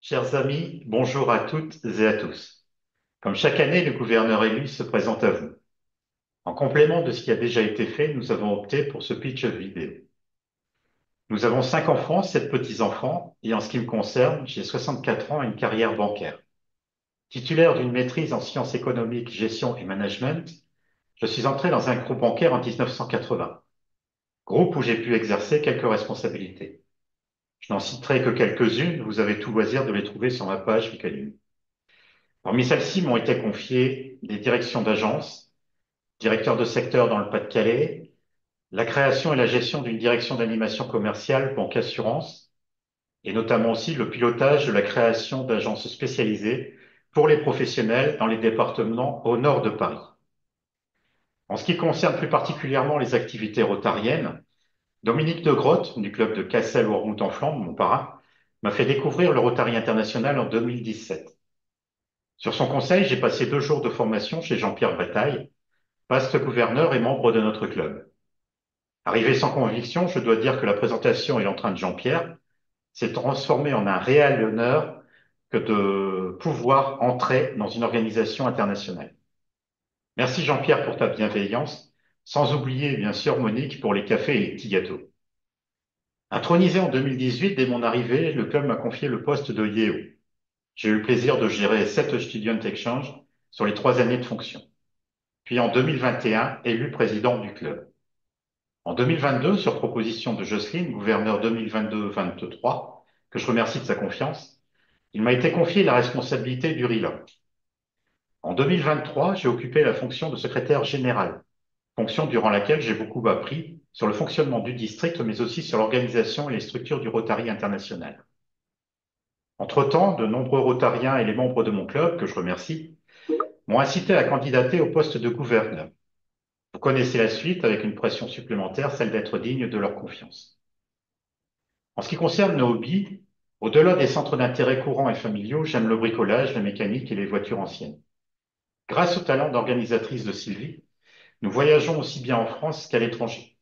Chers amis, bonjour à toutes et à tous. Comme chaque année, le gouverneur élu se présente à vous. En complément de ce qui a déjà été fait, nous avons opté pour ce pitch vidéo. Nous avons 5 enfants, 7 petits-enfants, et en ce qui me concerne, j'ai 64 ans et une carrière bancaire. Titulaire d'une maîtrise en sciences économiques, gestion et management, je suis entré dans un groupe bancaire en 1980, groupe où j'ai pu exercer quelques responsabilités. Je n'en citerai que quelques-unes, vous avez tout loisir de les trouver sur ma page LinkedIn. Parmi celles-ci m'ont été confiées des directions d'agence, directeur de secteur dans le Pas-de-Calais, la création et la gestion d'une direction d'animation commerciale, banque assurance, et notamment aussi le pilotage de la création d'agences spécialisées pour les professionnels dans les départements au nord de Paris. En ce qui concerne plus particulièrement les activités rotariennes, Dominique de Grotte, du club de Cassel-Wormhout-en-Flandre, mon parrain, m'a fait découvrir le Rotary International en 2017. Sur son conseil, j'ai passé 2 jours de formation chez Jean-Pierre Bataille, vaste gouverneur et membre de notre club. Arrivé sans conviction, je dois dire que la présentation et l'entrain de Jean-Pierre s'est transformé en un réel honneur que de pouvoir entrer dans une organisation internationale. Merci Jean-Pierre pour ta bienveillance, sans oublier bien sûr Monique pour les cafés et les petits gâteaux. Intronisé en 2018, dès mon arrivée, le club m'a confié le poste de Yeo. J'ai eu le plaisir de gérer 7 Student Exchange sur les 3 années de fonction. Puis en 2021, élu président du club. En 2022, sur proposition de Jocelyne, gouverneur 2022-23, que je remercie de sa confiance, il m'a été confié la responsabilité du RILA. En 2023, j'ai occupé la fonction de secrétaire général, fonction durant laquelle j'ai beaucoup appris sur le fonctionnement du district, mais aussi sur l'organisation et les structures du Rotary international. Entre-temps, de nombreux Rotariens et les membres de mon club, que je remercie, m'ont incité à candidater au poste de gouverneur. Vous connaissez la suite avec une pression supplémentaire, celle d'être digne de leur confiance. En ce qui concerne nos hobbies, au-delà des centres d'intérêt courants et familiaux, j'aime le bricolage, la mécanique et les voitures anciennes. Grâce au talent d'organisatrice de Sylvie, nous voyageons aussi bien en France qu'à l'étranger.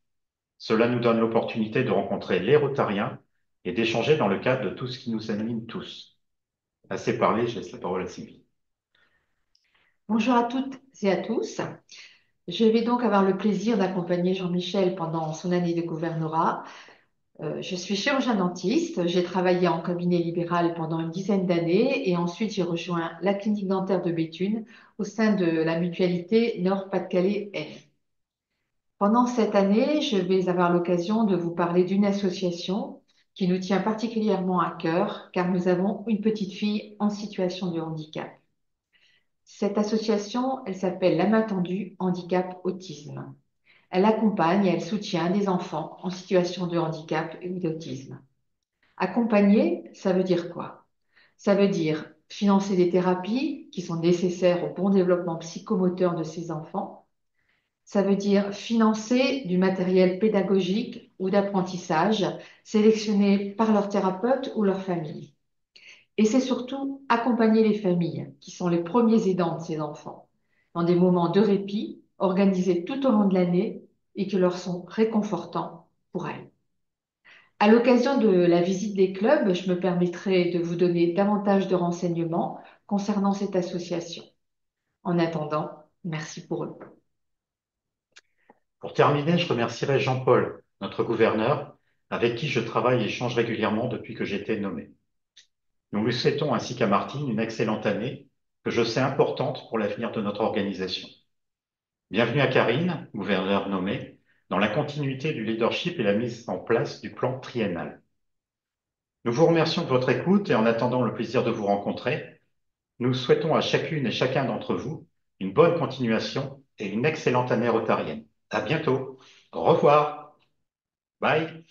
Cela nous donne l'opportunité de rencontrer les Rotariens et d'échanger dans le cadre de tout ce qui nous anime tous. Assez parlé, je laisse la parole à Sylvie. Bonjour à toutes et à tous. Je vais donc avoir le plaisir d'accompagner Jean-Michel pendant son année de gouvernorat. Je suis chirurgien dentiste. J'ai travaillé en cabinet libéral pendant une dizaine d'années et ensuite j'ai rejoint la clinique dentaire de Béthune au sein de la mutualité Nord-Pas-de-Calais-N. Pendant cette année, je vais avoir l'occasion de vous parler d'une association qui nous tient particulièrement à cœur car nous avons une petite fille en situation de handicap. Cette association, elle s'appelle La Main Tendue Handicap Autisme. Elle accompagne et elle soutient des enfants en situation de handicap ou d'autisme. Accompagner, ça veut dire quoi? Ça veut dire financer des thérapies qui sont nécessaires au bon développement psychomoteur de ces enfants. Ça veut dire financer du matériel pédagogique ou d'apprentissage sélectionné par leur thérapeute ou leur famille. Et c'est surtout accompagner les familles, qui sont les premiers aidants de ces enfants, dans des moments de répit organisés tout au long de l'année et qui leur sont réconfortants pour elles. À l'occasion de la visite des clubs, je me permettrai de vous donner davantage de renseignements concernant cette association. En attendant, merci pour eux. Pour terminer, je remercierai Jean-Paul, notre gouverneur, avec qui je travaille et échange régulièrement depuis que j'ai été nommé. Nous lui souhaitons ainsi qu'à Martine une excellente année que je sais importante pour l'avenir de notre organisation. Bienvenue à Karine, gouverneur nommée, dans la continuité du leadership et la mise en place du plan triennal. Nous vous remercions de votre écoute et en attendant le plaisir de vous rencontrer, nous souhaitons à chacune et chacun d'entre vous une bonne continuation et une excellente année rotarienne. À bientôt. Au revoir. Bye.